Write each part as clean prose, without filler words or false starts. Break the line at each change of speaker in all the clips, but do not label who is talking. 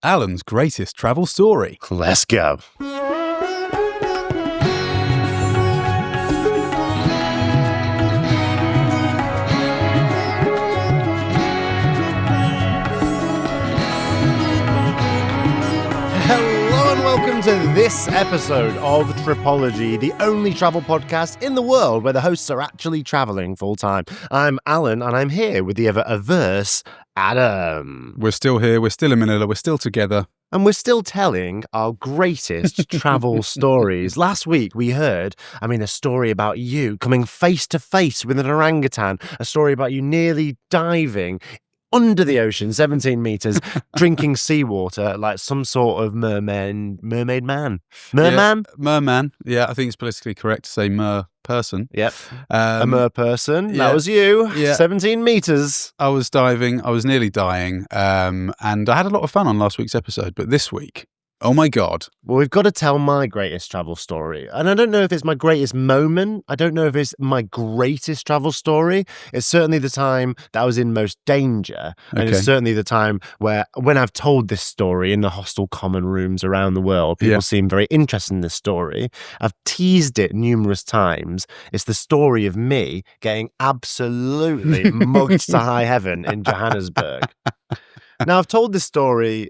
Alun's greatest travel story.
Let's go. Hello and welcome to this episode of Tripology, the only travel podcast in the world where the hosts are actually traveling full time. I'm Alun and I'm here with the ever averse Adam.
We're still here, we're still in Manila, we're still together.
And we're still telling our greatest travel stories. Last week we heard, a story about you coming face to face with an orangutan, a story about you nearly diving under the ocean, 17 meters, drinking seawater like some sort of merman.
Merman. Yeah, I think it's politically correct to say person.
Yep. A mer person. Yeah. That was you. Yeah. 17 meters.
I was diving. I was nearly dying. And I had a lot of fun on last week's episode. But this week, oh my God.
Well, we've got to tell my greatest travel story. And I don't know if it's my greatest moment. I don't know if it's my greatest travel story. It's certainly the time that I was in most danger. And it's certainly the time where, when I've told this story in the hostel common rooms around the world, people seem very interested in this story. I've teased it numerous times. It's the story of me getting absolutely mugged to high heaven in Johannesburg. Now, I've told this story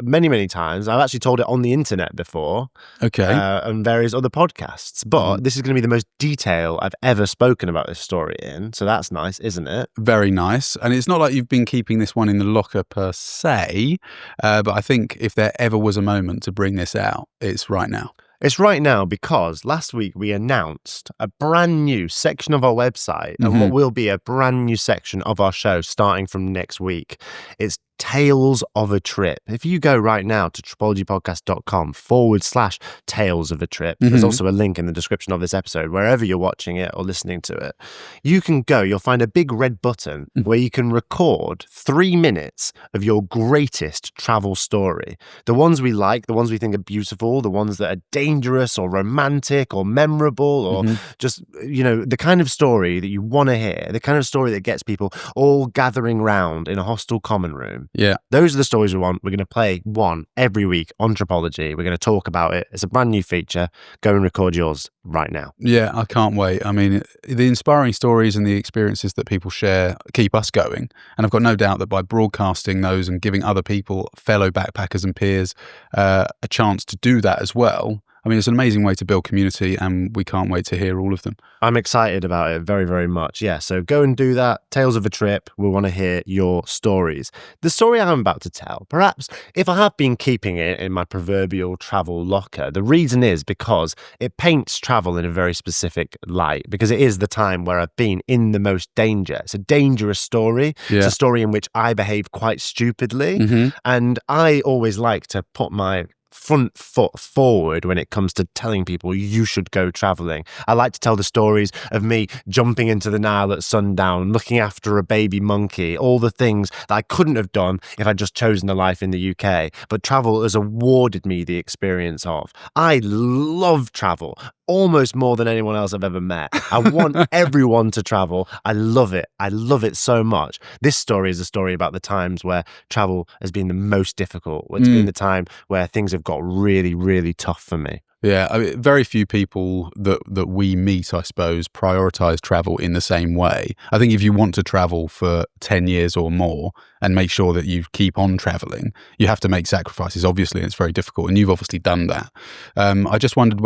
many, many times. I've actually told it on the internet before. On various other podcasts. But this is going to be the most detail I've ever spoken about this story in. So that's nice, isn't it?
Very nice. And it's not like you've been keeping this one in the locker per se. But I think if there ever was a moment to bring this out, it's right now.
It's right now because last week we announced a brand new section of our website and what will be a brand new section of our show starting from next week. It's Tales of a Trip. If you go right now to tripologypodcast.com/Tales of a Trip, there's also a link in the description of this episode, wherever you're watching it or listening to it. You can go, you'll find a big red button where you can record 3 minutes of your greatest travel story. The ones we like, the ones we think are beautiful, the ones that are dangerous or romantic or memorable or just, the kind of story that you want to hear, the kind of story that gets people all gathering round in a hostel common room.
Yeah.
Those are the stories we want. We're going to play one every week on Tripology. We're going to talk about it. It's a brand new feature. Go and record yours right now.
Yeah, I can't wait. I mean, the inspiring stories and the experiences that people share keep us going. And I've got no doubt that by broadcasting those and giving other people, fellow backpackers and peers, a chance to do that as well, it's an amazing way to build community, and we can't wait to hear all of them.
I'm excited about it very, very much. Yeah, so go and do that. Tales of a Trip. We want to hear your stories. The story I'm about to tell, perhaps if I have been keeping it in my proverbial travel locker, the reason is because it paints travel in a very specific light, because it is the time where I've been in the most danger. It's a dangerous story. Yeah. It's a story in which I behave quite stupidly. And I always like to put my front foot forward when it comes to telling people you should go traveling. I like to tell the stories of me jumping into the Nile at sundown, looking after a baby monkey, all the things that I couldn't have done if I'd just chosen a life in the UK, but travel has awarded me the experience of. I love travel almost more than anyone else I've ever met. I want everyone to travel. I love it. I love it so much. This story is a story about the times where travel has been the most difficult. It's been the time where things have got really, really tough for me.
Yeah, very few people that we meet, I suppose, prioritize travel in the same way. I think if you want to travel for 10 years or more and make sure that you keep on traveling, you have to make sacrifices, obviously, and it's very difficult, and you've obviously done that. I just wondered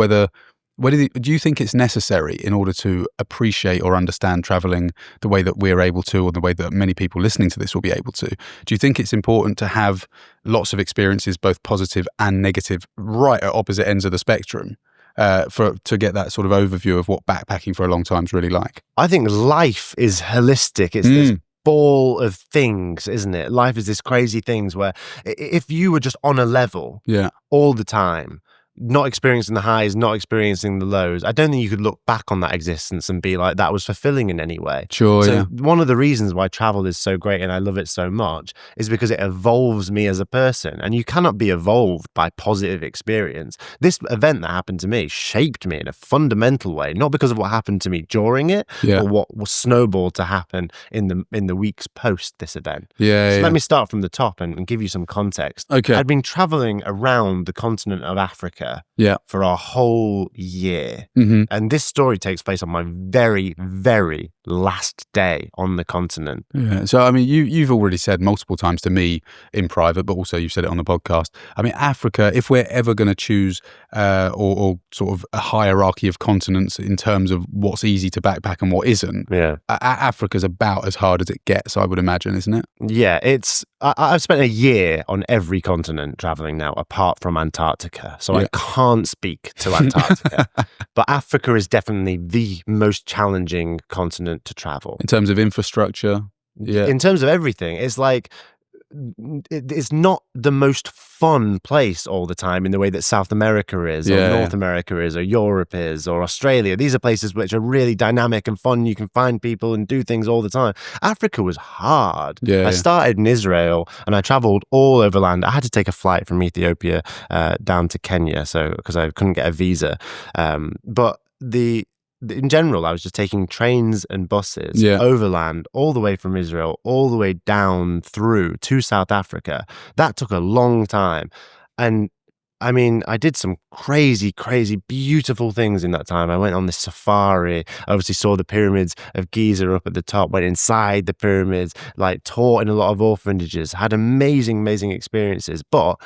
do you think it's necessary in order to appreciate or understand traveling the way that we're able to, or the way that many people listening to this will be able to? Do you think it's important to have lots of experiences, both positive and negative, right at opposite ends of the spectrum, to get that sort of overview of what backpacking for a long time is really like?
I think life is holistic. It's this ball of things, isn't it? Life is this crazy things where if you were just on a level all the time, not experiencing the highs, not experiencing the lows, I don't think you could look back on that existence and be like, that was fulfilling in any way.
Sure,
So
yeah.
one of the reasons why travel is so great and I love it so much is because it evolves me as a person. And you cannot be evolved by positive experience. This event that happened to me shaped me in a fundamental way, not because of what happened to me during it,
Yeah.
but what was snowballed to happen in the weeks post this event.
Yeah,
So
yeah.
let me start from the top and give you some context.
Okay.
I'd been traveling around the continent of Africa for a whole year.
Mm-hmm.
And this story takes place on my very, very last day on the continent.
Yeah. So, I mean, you've already said multiple times to me in private, but also you've said it on the podcast. I mean, Africa, if we're ever going to choose or sort of a hierarchy of continents in terms of what's easy to backpack and what isn't, Africa's about as hard as it gets, I would imagine, isn't it?
Yeah, I've spent a year on every continent traveling now, apart from Antarctica. So I can't speak to Antarctica. But Africa is definitely the most challenging continent to travel.
In terms of infrastructure? Yeah.
In terms of everything, it's like, it's not the most fun place all the time in the way that South America is, or North America is, or Europe is, or Australia. These are places which are really dynamic and fun. You can find people and do things all the time. Africa was hard. I started in Israel and I traveled all overland. I had to take a flight from Ethiopia down to Kenya, so because I couldn't get a visa. But in general, I was just taking trains and buses overland all the way from Israel, all the way down through to South Africa. That took a long time. And I mean, I did some crazy, crazy, beautiful things in that time. I went on this safari, I obviously saw the pyramids of Giza up at the top, went inside the pyramids, like taught in a lot of orphanages, had amazing, amazing experiences. But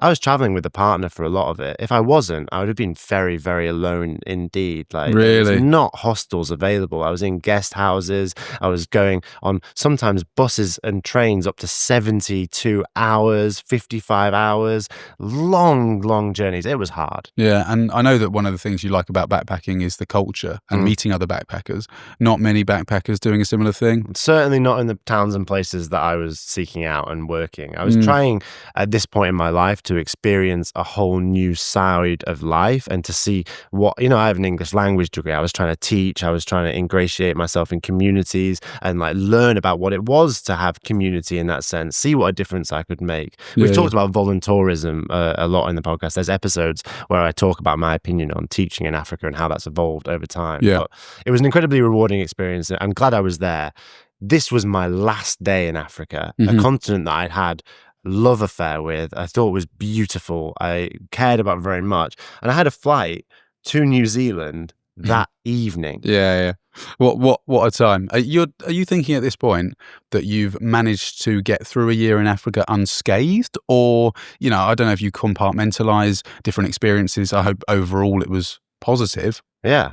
I was traveling with a partner for a lot of it. If I wasn't, I would have been very, very alone indeed. Like,
really?
There was not hostels available. I was in guest houses. I was going on sometimes buses and trains up to 72 hours, 55 hours, long, long journeys. It was hard.
Yeah, and I know that one of the things you like about backpacking is the culture and meeting other backpackers. Not many backpackers doing a similar thing.
Certainly not in the towns and places that I was seeking out and working. I was trying at this point in my life to experience a whole new side of life and to see what, I have an English language degree. I was trying to teach, I was trying to ingratiate myself in communities and like learn about what it was to have community in that sense, see what a difference I could make. We've talked about volunteerism a lot in the podcast. There's episodes where I talk about my opinion on teaching in Africa and how that's evolved over time.
Yeah.
But it was an incredibly rewarding experience. I'm glad I was there. This was my last day in Africa, a continent that I'd had love affair with. I thought it was beautiful. I cared about very much. And I had a flight to New Zealand that evening.
Yeah. What a time. Are you thinking at this point that you've managed to get through a year in Africa unscathed? Or, I don't know if you compartmentalize different experiences. I hope overall it was positive.
Yeah.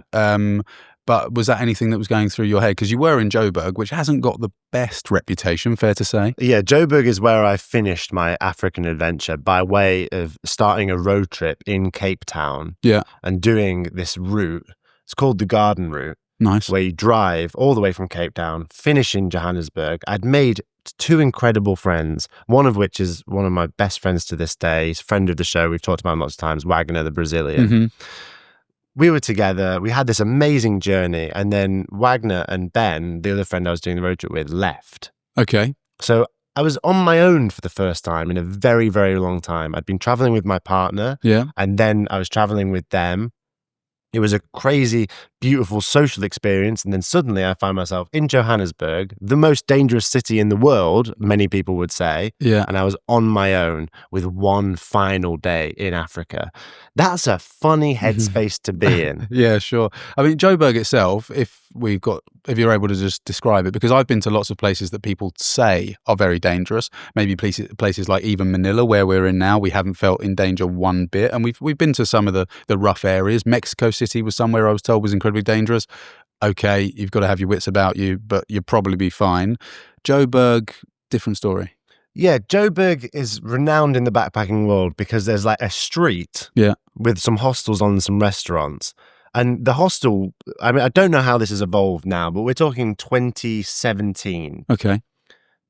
But was that anything that was going through your head? Because you were in Joburg, which hasn't got the best reputation, fair to say.
Yeah, Joburg is where I finished my African adventure by way of starting a road trip in Cape Town.
Yeah.
And doing this route. It's called the Garden Route.
Nice.
Where you drive all the way from Cape Town, finish in Johannesburg. I'd made two incredible friends, one of which is one of my best friends to this day. He's a friend of the show. We've talked about him lots of times, Wagner, the Brazilian. We were together. We had this amazing journey. And then Wagner and Ben, the other friend I was doing the road trip with, left.
Okay.
So I was on my own for the first time in a very, very long time. I'd been traveling with my partner.
Yeah.
And then I was traveling with them. It was a crazy, beautiful social experience. And then suddenly I found myself in Johannesburg, the most dangerous city in the world, many people would say.
Yeah.
And I was on my own with one final day in Africa. That's a funny headspace to be in.
Yeah, sure. I mean, Joburg itself, if you're able to just describe it, because I've been to lots of places that people say are very dangerous. Maybe places like even Manila, where we're in now, we haven't felt in danger one bit. And we've been to some of the rough areas. Mexico City was somewhere I was told was incredibly dangerous. Okay, you've got to have your wits about you, but you'll probably be fine. Joburg, different story.
Yeah, Joburg is renowned in the backpacking world because there's like a street with some hostels on some restaurants. And the hostel, I mean, I don't know how this has evolved now, but we're talking 2017.
Okay.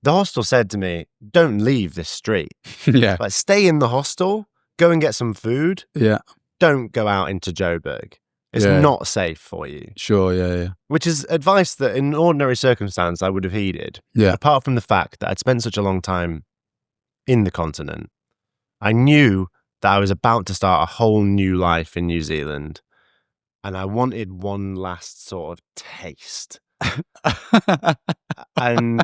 The hostel said to me, don't leave this street.
Yeah.
Like, stay in the hostel, go and get some food.
Yeah.
don't go out into Joburg. It's not safe for you.
Sure, yeah.
Which is advice that in ordinary circumstance I would have heeded.
Yeah.
Apart from the fact that I'd spent such a long time in the continent, I knew that I was about to start a whole new life in New Zealand, and I wanted one last sort of taste. And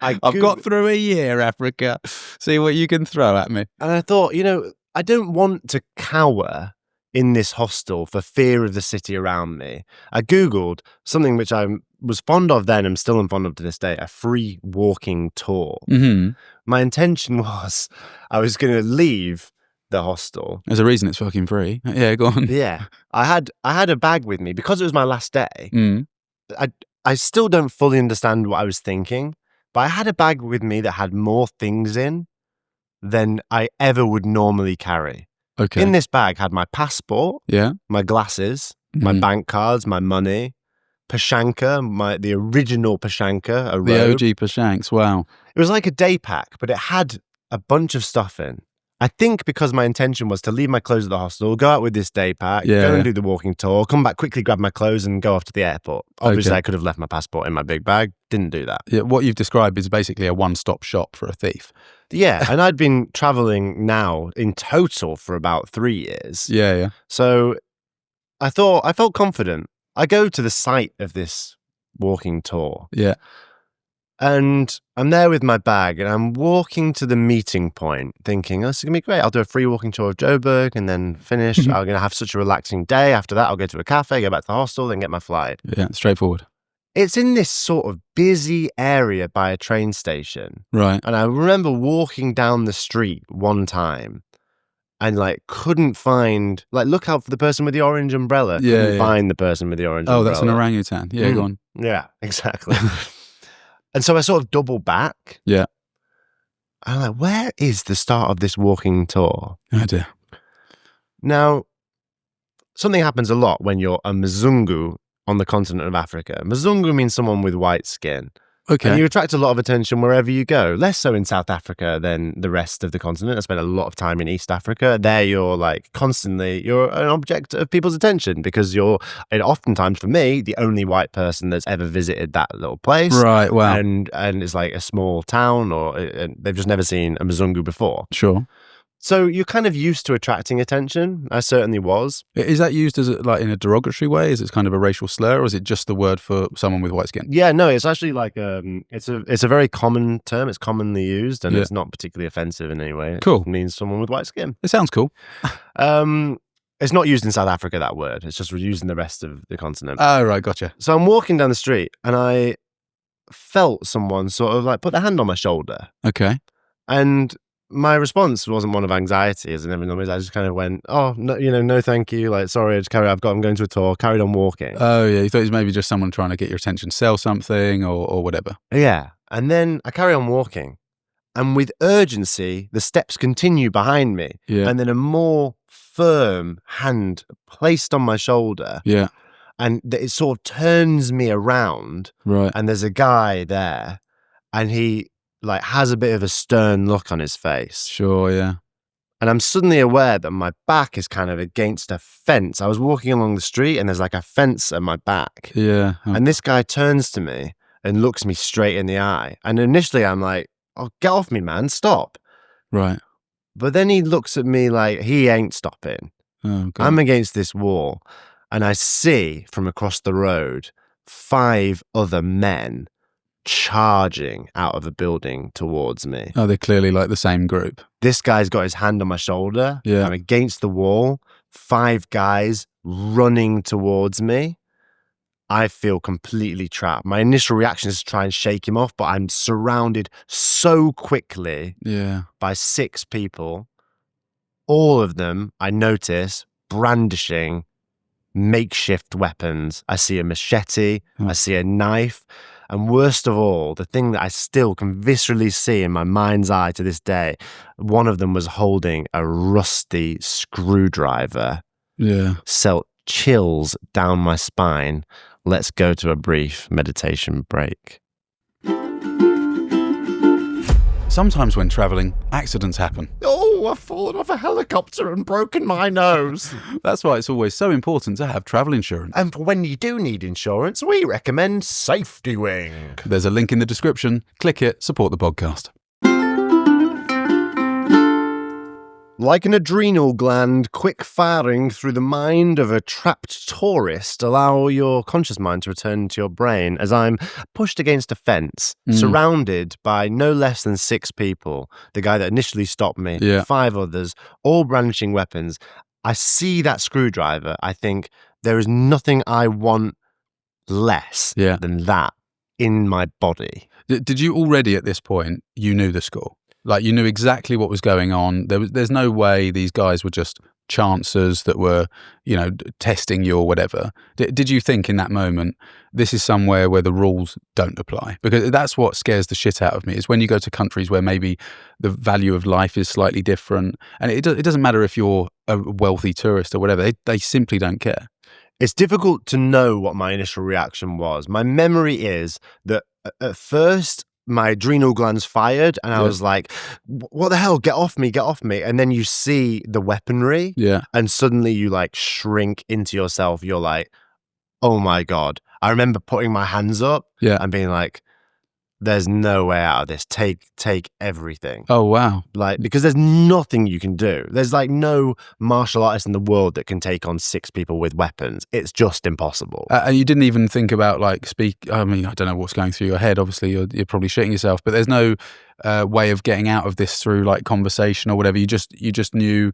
I've
got through a year, Africa. See what you can throw at me.
And I thought, I don't want to cower in this hostel for fear of the city around me. I Googled something which I was fond of then and still am fond of to this day, a free walking tour.
Mm-hmm.
My intention was I was going to leave the hostel.
There's a reason it's fucking free. Yeah, go on.
Yeah. I had a bag with me because it was my last day.
Mm.
I still don't fully understand what I was thinking, but I had a bag with me that had more things in than I ever would normally carry.
Okay.
In this bag had my passport, my glasses, my bank cards, my money, Pashanka, the original Pashanka, a robe.
The OG Pashanks, wow.
It was like a day pack, but it had a bunch of stuff in. I think because my intention was to leave my clothes at the hostel, go out with this day pack, go and do the walking tour, come back quickly, grab my clothes and go off to the airport. Obviously, I could have left my passport in my big bag, didn't do that.
Yeah, what you've described is basically a one-stop shop for a thief.
Yeah, and I'd been traveling now in total for about 3 years.
Yeah.
So I felt confident. I go to the site of this walking tour.
Yeah.
And I'm there with my bag and I'm walking to the meeting point thinking, this is going to be great. I'll do a free walking tour of Joburg and then finish. I'm going to have such a relaxing day. After that, I'll go to a cafe, go back to the hostel, then get my flight.
Yeah, straightforward.
It's in this sort of busy area by a train station.
Right.
And I remember walking down the street one time and couldn't find, look out for the person with the orange umbrella. Couldn't find the person with the orange umbrella.
Oh, that's an orangutan. Yeah, go on.
Yeah, exactly. And so I sort of double back.
Yeah.
I'm like, where is the start of this walking tour?
Oh dear.
Now, something happens a lot when you're a Mzungu on the continent of Africa. Mzungu means someone with white skin.
Okay.
And you attract a lot of attention wherever you go. Less so in South Africa than the rest of the continent. I spent a lot of time in East Africa. There you're you're an object of people's attention because and oftentimes for me, the only white person that's ever visited that little place.
Right, wow.
And it's like a small town and they've just never seen a Mzungu before.
Sure.
So you're kind of used to attracting attention. I certainly was.
Is that used as in a derogatory way? Is it kind of a racial slur, or is it just the word for someone with white skin?
Yeah, no, it's actually it's a very common term. It's commonly used, and it's not particularly offensive in any way.
Cool.
It means someone with white skin.
It sounds cool.
It's not used in South Africa, that word. It's just used in the rest of the continent.
Oh, right, gotcha.
So I'm walking down the street, and I felt someone sort of put their hand on my shoulder.
Okay.
And my response wasn't one of anxiety, as in every number. I just kind of went, "Oh, no, no, thank you. Sorry, just carry on. I'm going to a tour." Carried on walking.
Oh yeah, you thought it was maybe just someone trying to get your attention, sell something or whatever.
Yeah, and then I carry on walking, and with urgency, the steps continue behind me, and then a more firm hand placed on my shoulder.
Yeah,
and it sort of turns me around.
Right,
and there's a guy there, and he has a bit of a stern look on his face.
Sure, yeah.
And I'm suddenly aware that my back is kind of against a fence. I was walking along the street and there's a fence at my back.
Yeah.
Oh. And this guy turns to me and looks me straight in the eye. And initially I'm like, "Oh, get off me, man, stop."
Right.
But then he looks at me like he ain't stopping.
Oh, God.
I'm against this wall and I see from across the road 5 other men charging out of a building towards me.
Oh, they're clearly the same group.
This guy's got his hand on my shoulder.
Yeah.
I'm against the wall. 5 guys running towards me. I feel completely trapped. My initial reaction is to try and shake him off, but I'm surrounded so quickly by 6 people. All of them, I notice, brandishing makeshift weapons. I see a machete. I see a knife. And worst of all, the thing that I still can viscerally see in my mind's eye to this day, one of them was holding a rusty screwdriver.
Yeah.
Sent chills down my spine. Let's go to a brief meditation break.
Sometimes when traveling, accidents happen.
Oh! oh, I've fallen off a helicopter and broken my nose.
That's why it's always so important to have travel insurance.
And for when you do need insurance, we recommend Safety Wing.
There's a link in the description. Click it, support the podcast.
Like an adrenal gland quick firing through the mind of a trapped tourist, allow your conscious mind to return to your brain as I'm pushed against a fence, surrounded by no less than 6 people. The guy that initially stopped me, 5 others, all brandishing weapons. I see that screwdriver. I think there is nothing I want less than that in my body.
Did you already at this point, you knew the score? Like, you knew exactly what was going on. There's no way these guys were just chancers that were, testing you or whatever. Did you think in that moment, this is somewhere where the rules don't apply? Because that's what scares the shit out of me, is when you go to countries where maybe the value of life is slightly different. And it doesn't matter if you're a wealthy tourist or whatever. They simply don't care.
It's difficult to know what my initial reaction was. My memory is that at first, my adrenal glands fired and I was like, what the hell? Get off me, get off me. And then you see the weaponry and suddenly you like shrink into yourself. You're like, oh my God. I remember putting my hands up and being like, there's no way out of this. Take everything.
Oh, wow.
Like, because there's nothing you can do. There's like no martial artist in the world that can take on 6 people with weapons. It's just impossible.
And you didn't even think about I mean, I don't know what's going through your head. Obviously, you're probably shitting yourself, but there's no way of getting out of this through like conversation or whatever. You just knew.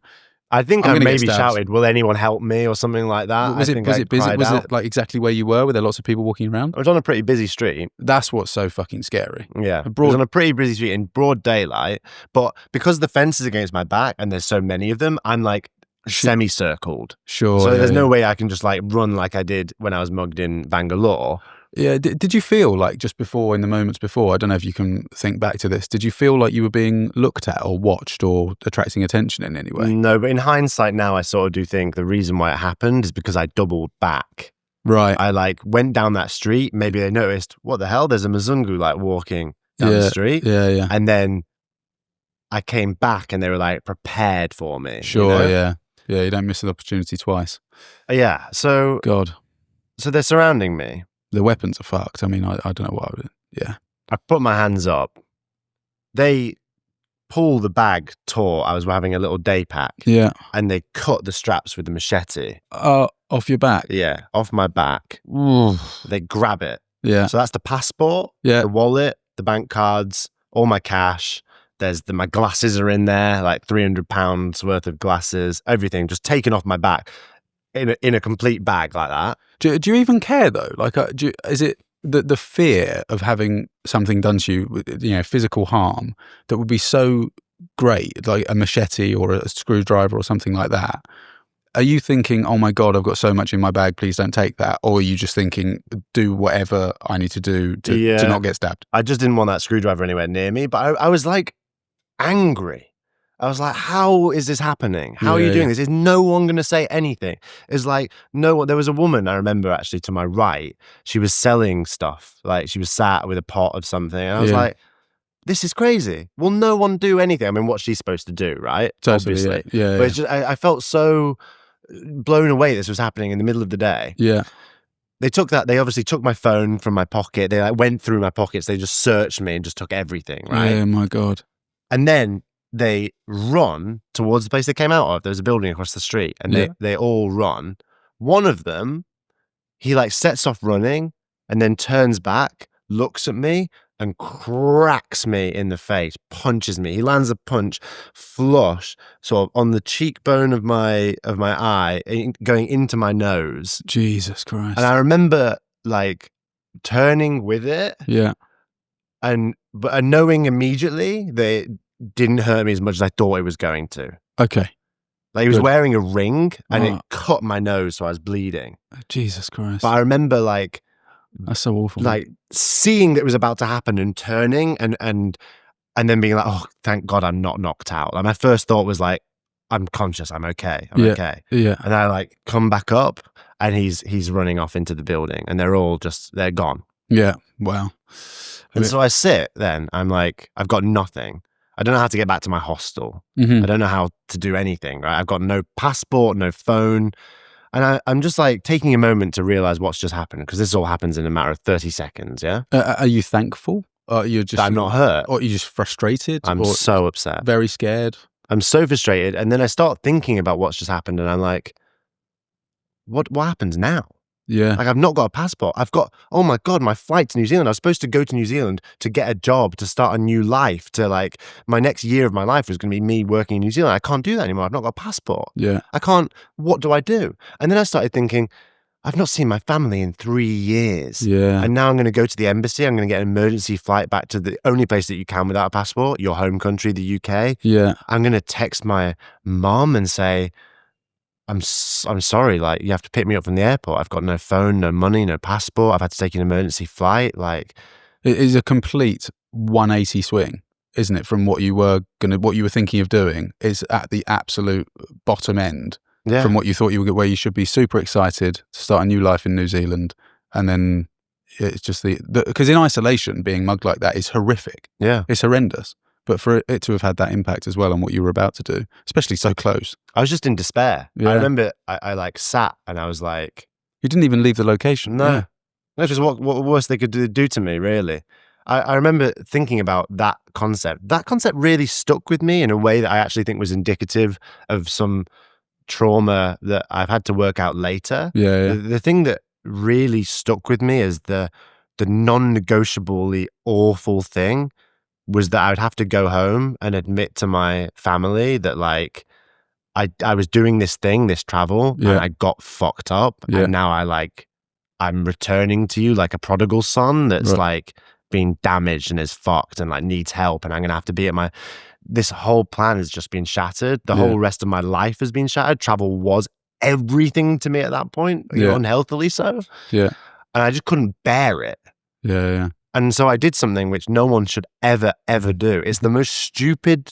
I think I maybe shouted, will anyone help me or something like that.
Was it busy? Was it like exactly where you were? Were there lots of people walking around?
I was on a pretty busy street.
That's what's so fucking scary.
Yeah. I was on a pretty busy street in broad daylight, but because the fence is against my back and there's so many of them, I'm like semicircled.
Sure.
So there's no way I can just like run like I did when I was mugged in Bangalore.
Yeah. Did you feel like just before, in the moments before, I don't know if you can think back to this, did you feel like you were being looked at or watched or attracting attention in any way?
No, but in hindsight now, I sort of do think the reason why it happened is because I doubled back.
Right.
I like went down that street. Maybe they noticed, what the hell? There's a Mzungu like walking down the street.
Yeah.
And then I came back and they were like prepared for me.
Sure, yeah. Yeah, you don't miss an opportunity twice.
Yeah, so...
God.
So they're surrounding me.
The weapons are fucked. I mean, I don't know what I would... Yeah.
I put my hands up. They pull the bag taut. I was having a little day pack.
Yeah.
And they cut the straps with the machete.
Off your back?
Yeah, off my back.
Ooh.
They grab it.
Yeah.
So that's the passport, the wallet, the bank cards, all my cash. My glasses are in there, like £300 worth of glasses, everything just taken off my back in a complete bag like that.
Do you even care though? Like, is it the fear of having something done to you, physical harm, that would be so great, like a machete or a screwdriver or something like that? Are you thinking, oh my God, I've got so much in my bag, please don't take that? Or are you just thinking, do whatever I need to do to not get stabbed?
I just didn't want that screwdriver anywhere near me, but I was like angry. I was like, how is this happening? How are you doing this? Is no one going to say anything? It's like, no one. There was a woman, I remember actually to my right, she was selling stuff. Like she was sat with a pot of something. And I was like, this is crazy. Will no one do anything? I mean, what's she supposed to do, right?
Totally,
obviously.
Yeah.
But it's just, I felt so blown away this was happening in the middle of the day.
Yeah.
They obviously took my phone from my pocket. They like went through my pockets. They just searched me and just took everything, right?
Yeah, my God.
And then they run towards the place they came out of. There's a building across the street and they all run. One of them, he like sets off running and then turns back, looks at me and cracks me in the face, punches me. He lands a punch flush, sort of on the cheekbone of my eye, going into my nose.
Jesus Christ.
And I remember like turning with it.
Yeah.
But knowing immediately that it didn't hurt me as much as I thought it was going to.
Okay.
Like he was wearing a ring and it cut my nose, so I was bleeding.
Jesus Christ.
But I remember like,
that's so awful.
Like seeing that it was about to happen and turning and then being like, oh, thank God I'm not knocked out. Like my first thought was like, I'm conscious, I'm okay. I'm okay.
Yeah.
And I like come back up and he's running off into the building and they're gone.
Yeah. Wow.
And so I sit then, I'm like, I've got nothing. I don't know how to get back to my hostel.
Mhm.
I don't know how to do anything, right? I've got no passport, no phone. And I'm just like taking a moment to realize what's just happened, because this all happens in a matter of 30 seconds, yeah?
Are you thankful? You're just
That I'm not hurt.
Or are you just frustrated?
I'm
or
so upset.
very scared?
I'm so frustrated. And then I start thinking about what's just happened, and I'm like, what happens now?
Yeah.
Like, I've not got a passport. I've got, oh my God, my flight to New Zealand. I was supposed to go to New Zealand to get a job, to start a new life, to like, my next year of my life was going to be me working in New Zealand. I can't do that anymore. I've not got a passport.
Yeah.
I can't, what do I do? And then I started thinking, I've not seen my family in 3 years.
Yeah.
And now I'm going to go to the embassy. I'm going to get an emergency flight back to the only place that you can without a passport, your home country, the UK.
Yeah.
I'm going to text my mom and say, I'm sorry, like, you have to pick me up from the airport. I've got no phone, no money, no passport. I've had to take an emergency flight. Like,
It is a complete 180 swing, isn't it? From what you were thinking of doing is at the absolute bottom end.
yeah.
From what you thought you would get, where you should be super excited to start a new life in New Zealand, and then it's just because in isolation, being mugged like that is horrific.
Yeah.
It's horrendous. But for it to have had that impact as well on what you were about to do, especially so close.
I was just in despair.
Yeah.
I remember I like sat and I was like,
You didn't even leave the location.
no.
Yeah.
That's just what worse they could do to me, really. I remember thinking about that concept. That concept really stuck with me in a way that I actually think was indicative of some trauma that I've had to work out later.
Yeah.
The thing that really stuck with me is the non-negotiably awful thing was that I would have to go home and admit to my family that, like, I was doing this thing, this travel, and I got fucked up, and now I'm returning to you like a prodigal son that's like being damaged and is fucked and like needs help, and I'm gonna have to be at this whole plan has just been shattered. The whole rest of my life has been shattered. Travel was everything to me at that point, unhealthily so.
Yeah.
And I just couldn't bear it.
Yeah.
And so I did something which no one should ever, ever do. It's the most stupid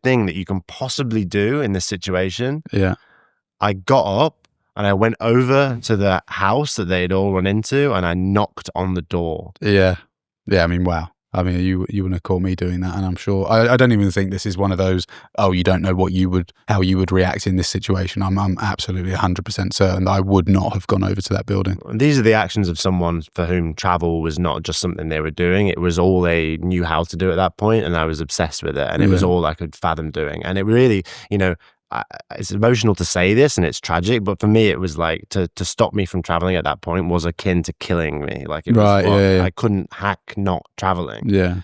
thing that you can possibly do in this situation.
Yeah.
I got up and I went over to the house that they'd all run into, and I knocked on the door.
Yeah. Yeah. I mean, wow. I mean, you wouldn't have caught me doing that, and I'm sure I don't even think this is one of those. Oh, you don't know how you would react in this situation. I'm absolutely 100% certain that I would not have gone over to that building.
These are the actions of someone for whom travel was not just something they were doing. It was all they knew how to do at that point, and I was obsessed with it, and it was all I could fathom doing. And it really, it's emotional to say this, and it's tragic, but for me, it was like to stop me from traveling at that point was akin to killing me. Like, it was I couldn't hack not traveling.
Yeah.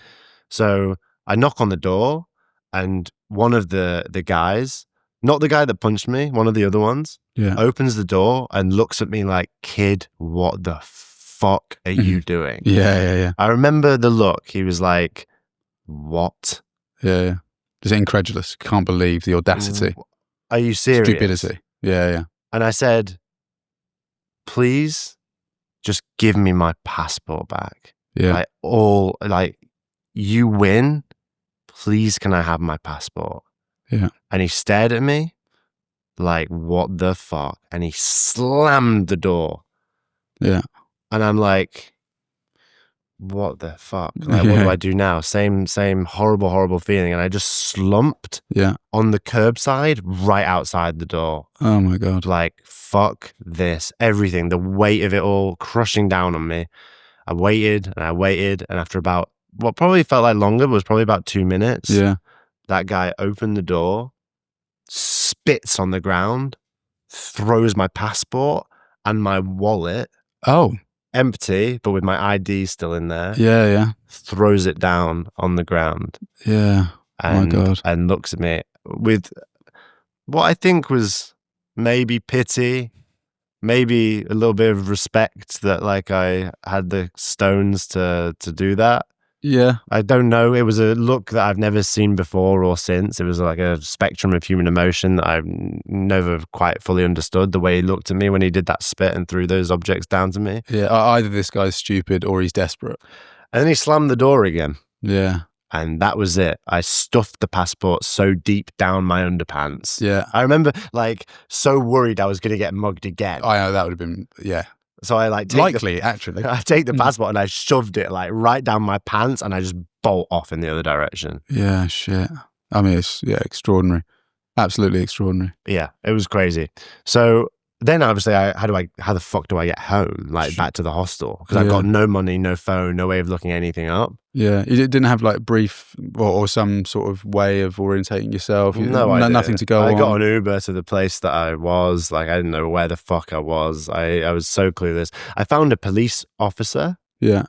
So I knock on the door, and one of the guys, not the guy that punched me, one of the other ones, opens the door and looks at me like, "Kid, what the fuck are you doing?"
Yeah.
I remember the look. He was like, "What?"
Yeah. Just incredulous. Can't believe the audacity.
Are you serious?
Stupidity. Yeah.
And I said, "Please just give me my passport back."
Yeah.
You win. Please, can I have my passport?
Yeah.
And he stared at me like, what the fuck? And he slammed the door.
Yeah.
And I'm like, what the fuck? Like, what do I do now? Same horrible feeling. And I just slumped on the curbside right outside the door.
Oh my God.
Like, fuck this. Everything, the weight of it all crushing down on me. I waited. And after about what probably felt like longer, but was probably about 2 minutes.
Yeah.
That guy opened the door, spits on the ground, throws my passport and my wallet.
Oh.
Empty, but with my ID still in there.
Yeah.
Throws it down on the ground.
Yeah.
And,
my God.
And looks at me with what I think was maybe pity, maybe a little bit of respect that like I had the stones to do that.
Yeah.
I don't know. It was a look that I've never seen before or since. It was like a spectrum of human emotion that I've never quite fully understood, the way he looked at me when he did that spit and threw those objects down to me.
Yeah. Either this guy's stupid or he's desperate.
And then he slammed the door again.
Yeah.
And that was it. I stuffed the passport so deep down my underpants.
Yeah.
I remember like so worried I was going to get mugged again.
I know that would have been,
So I
likely actually.
I take the passport and I shoved it like right down my pants, and I just bolt off in the other direction.
Yeah, shit. I mean, it's extraordinary. Absolutely extraordinary.
Yeah, it was crazy. So then obviously how the fuck do I get home, like back to the hostel? Because I've got no money, no phone, no way of looking anything up.
Yeah, you didn't have like brief or some sort of way of orientating yourself.
No idea.
Nothing to go on.
I got an Uber to the place that I was. Like, I didn't know where the fuck I was. I was so clueless. I found a police officer.
Yeah.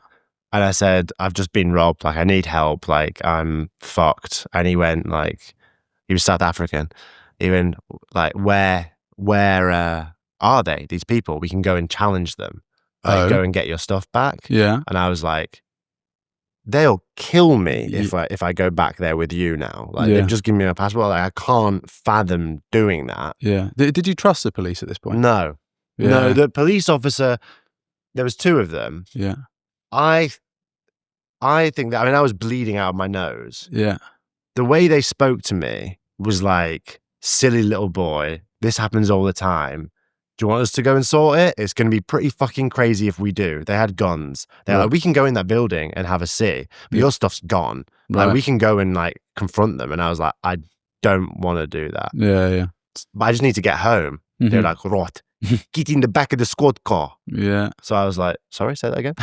And I said, I've just been robbed. Like, I need help. Like, I'm fucked. And he went like, he was South African. He went like, where are they? These people? We can go and challenge them. Like, go and get your stuff back.
Yeah.
And I was like, they'll kill me if I go back there with you now. Like, they've just given me a passport. Like, I can't fathom doing that.
Yeah. Did you trust the police at this point?
No. Yeah. No, the police officer, there was two of them.
Yeah.
I think that, I was bleeding out of my nose.
Yeah.
The way they spoke to me was like, silly little boy, this happens all the time. Do you want us to go and sort it? It's going to be pretty fucking crazy if we do. They had guns. They're like, we can go in that building and have a see, but your stuff's gone.
Right.
Like, we can go and like confront them. And I was like, I don't want to do that.
Yeah, yeah.
But I just need to get home. Mm-hmm. They're like, right, get in the back of the squad car.
Yeah.
So I was like, sorry, say that again.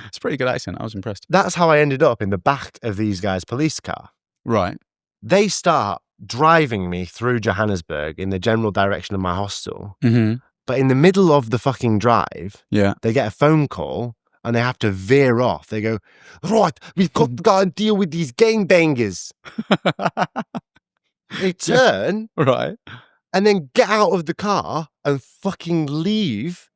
It's a pretty good accent. I was impressed.
That's how I ended up in the back of these guys' police car.
Right.
They start driving me through Johannesburg in the general direction of my hostel.
Mm-hmm.
But in the middle of the fucking drive,
they
get a phone call and they have to veer off. They go, right, we've got to go and deal with these gangbangers. They turn
right,
and then get out of the car and fucking leave.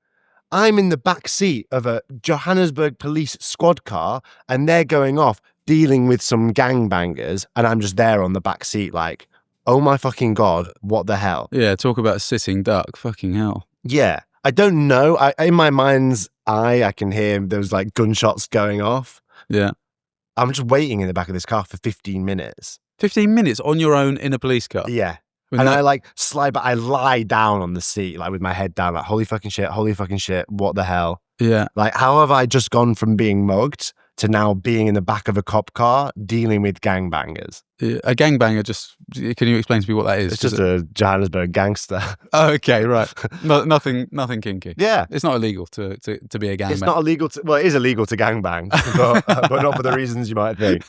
I'm in the back seat of a Johannesburg police squad car and they're going off dealing with some gangbangers, and I'm just there on the back seat like, oh my fucking God, what the hell?
Yeah, talk about a sitting duck. Fucking hell.
Yeah. I don't know. In my mind's eye, I can hear those like gunshots going off.
Yeah.
I'm just waiting in the back of this car for 15 minutes.
15 minutes on your own in a police car?
Yeah. I like slide back, I lie down on the seat, like with my head down, like, holy fucking shit, what the hell?
Yeah.
Like, how have I just gone from being mugged to now being in the back of a cop car dealing with gangbangers?
A gangbanger, can you explain to me what that is?
It's just a Johannesburg gangster.
Oh, okay, right. Nothing kinky.
Yeah.
It's not illegal to be a gangbanger.
It's not illegal well, it is illegal to gangbang, but not for the reasons you might think.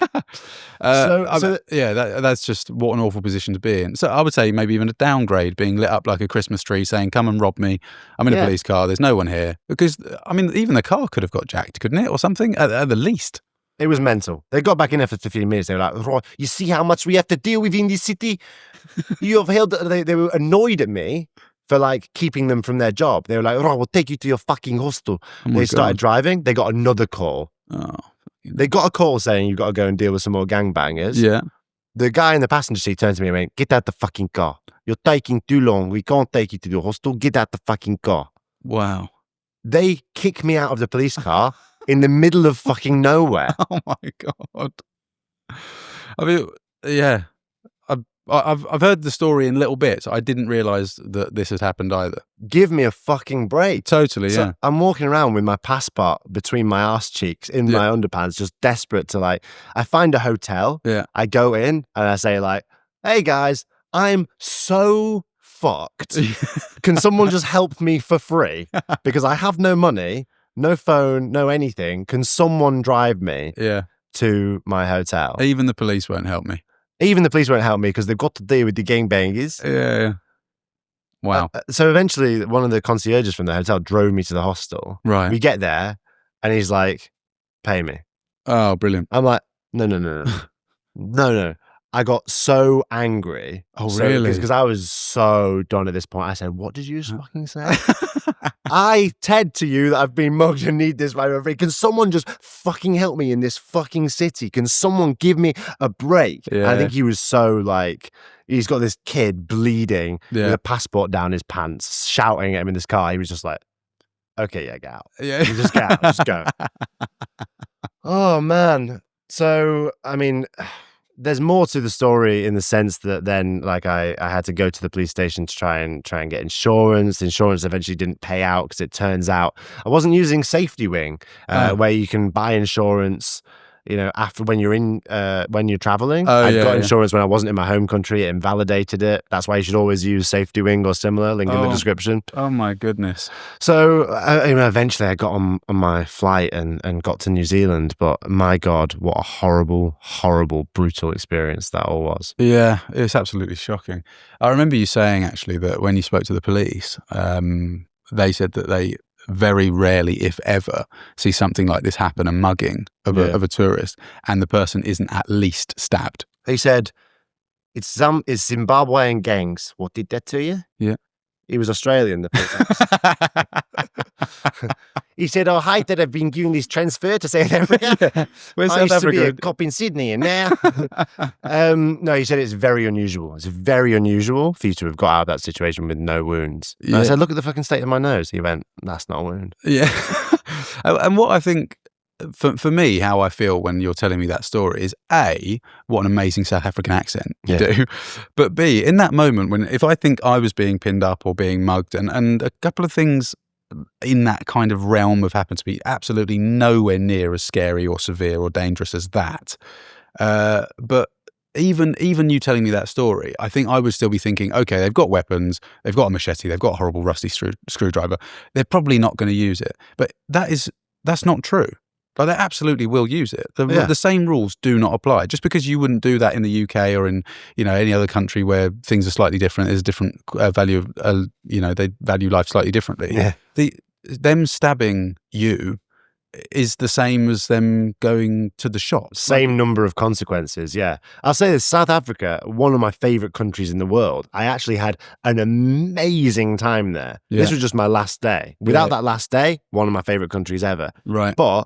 That's just what an awful position to be in. So I would say maybe even a downgrade, being lit up like a Christmas tree saying, come and rob me. I'm in a police car. There's no one here. Because, even the car could have got jacked, couldn't it? Or something, at the least.
It was mental. They got back in after 15 minutes. They were like, "Roy, you see how much we have to deal with in this city? You have held..." They were annoyed at me for like keeping them from their job. They were like, "Roy, we'll take you to your fucking hostel." They started driving. They got another call.
Oh,
they got a call saying you've got to go and deal with some more gangbangers.
Yeah.
The guy in the passenger seat turned to me and went, "Get out the fucking car. You're taking too long. We can't take you to the hostel. Get out the fucking car."
Wow. They
kick me out of the police car in the middle of fucking nowhere.
Oh my God. Yeah. I've heard the story in little bits. I didn't realise that this had happened either.
Give me a fucking break.
Totally,
so
yeah.
I'm walking around with my passport between my arse cheeks in my underpants, just desperate to I find a hotel.
Yeah.
I go in and I say hey guys, I'm so fucked. Can someone just help me for free? Because I have no money, no phone, no anything. Can someone drive me to my hotel?
Even the police won't help me.
Even the police won't help me because they've got to deal with the gangbangers.
Yeah. Wow.
So eventually one of the concierges from the hotel drove me to the hostel.
Right.
We get there and he's like, pay me.
Oh, brilliant.
I'm like, no. No. I got so angry.
Oh, really?
Because I was so done at this point. I said, what did you just fucking say? I said to you that I've been mugged and need this right over. Can someone just fucking help me in this fucking city? Can someone give me a break?
Yeah.
And I think he was so he's got this kid bleeding with a passport down his pants, shouting at him in this car. He was just like, okay, get out.
Yeah.
Just get out, just go. Oh, man. So, there's more to the story in the sense that then, like, I had to go to the police station to try and get insurance. Insurance eventually didn't pay out because it turns out I wasn't using Safety Wing, where you can buy insurance, after when you're traveling. I've got insurance when I wasn't in my home country. It invalidated it. That's why you should always use Safety Wing or similar. Link in the description.
Oh my goodness.
So eventually I got on my flight and got to New Zealand. But my God, what a horrible, horrible, brutal experience that all was.
Yeah, it's absolutely shocking. I remember you saying actually that when you spoke to the police, they said that they very rarely, if ever, see something like this happen, a mugging of a tourist, and the person isn't at least stabbed.
He said, it's Zimbabwean gangs. What did that to you?
Yeah.
He was Australian, the police. He said, hi, that I've been given this transfer to South Africa.
Yeah. Where's
I
South
used
Africa?
to be a cop in Sydney, and now... No, he said it's very unusual. It's very unusual for you to have got out of that situation with no wounds. And I said, look at the fucking state of my nose. He went, that's not a wound.
Yeah. And what I think, for me, how I feel when you're telling me that story is A, what an amazing South African accent you do. But B, in that moment, if I think I was being pinned up or being mugged, and a couple of things in that kind of realm have happened to be absolutely nowhere near as scary or severe or dangerous as that. But even you telling me that story, I think I would still be thinking, okay, they've got weapons, they've got a machete, they've got a horrible rusty screwdriver. They're probably not going to use it. But that's not true. Like, they absolutely will use it. The same rules do not apply. Just because you wouldn't do that in the UK or in any other country where things are slightly different, there's a different value of they value life slightly differently.
Yeah.
Them stabbing you is the same as them going to the shop.
Same number of consequences, yeah. I'll say this, South Africa, one of my favourite countries in the world. I actually had an amazing time there. Yeah. This was just my last day. Without that last day, one of my favourite countries ever.
Right.
But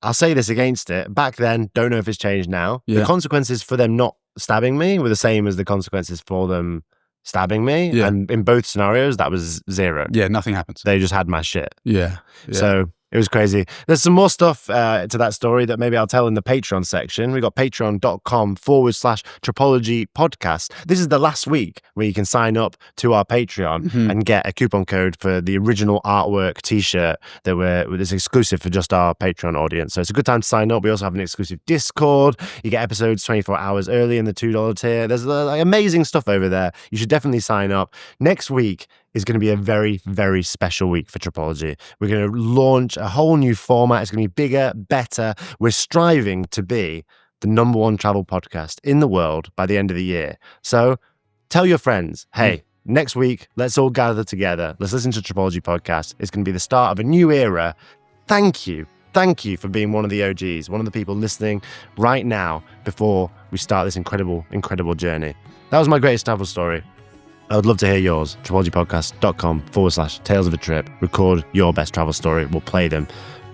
I'll say this against it. Back then, don't know if it's changed now. Yeah. The consequences for them not stabbing me were the same as the consequences for them stabbing me. Yeah. And in both scenarios, that was zero.
Yeah, nothing happens.
They just had my shit.
Yeah.
So it was crazy. There's some more stuff to that story that maybe I'll tell in the Patreon section. We got patreon.com/Tripology Podcast. This is the last week where you can sign up to our Patreon and get a coupon code for the original artwork t-shirt that is exclusive for just our Patreon audience. So it's a good time to sign up. We also have an exclusive Discord. You get episodes 24 hours early in the $2 tier. There's amazing stuff over there. You should definitely sign up. Next week is going to be a very, very special week for Tripology. We're going to launch a whole new format. It's going to be bigger, better. We're striving to be the #1 travel podcast in the world by the end of the year. So tell your friends, hey, next week, let's all gather together. Let's listen to Tripology Podcast. It's going to be the start of a new era. Thank you. Thank you for being one of the OGs, one of the people listening right now before we start this incredible, incredible journey. That was my greatest travel story. I would love to hear yours. Tripologypodcast.com/tales of a trip. Record your best travel story. We'll play them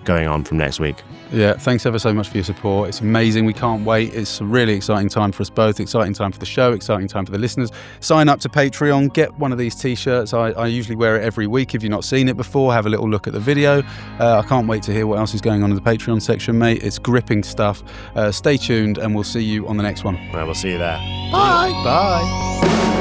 going on from next week.
Yeah, thanks ever so much for your support. It's amazing. We can't wait. It's a really exciting time for us both. Exciting time for the show. Exciting time for the listeners. Sign up to Patreon. Get one of these t-shirts. I usually wear it every week. If you've not seen it before, have a little look at the video. I can't wait to hear what else is going on in the Patreon section, mate. It's gripping stuff. Stay tuned and we'll see you on the next one.
Well, we'll see you there.
Bye. Bye.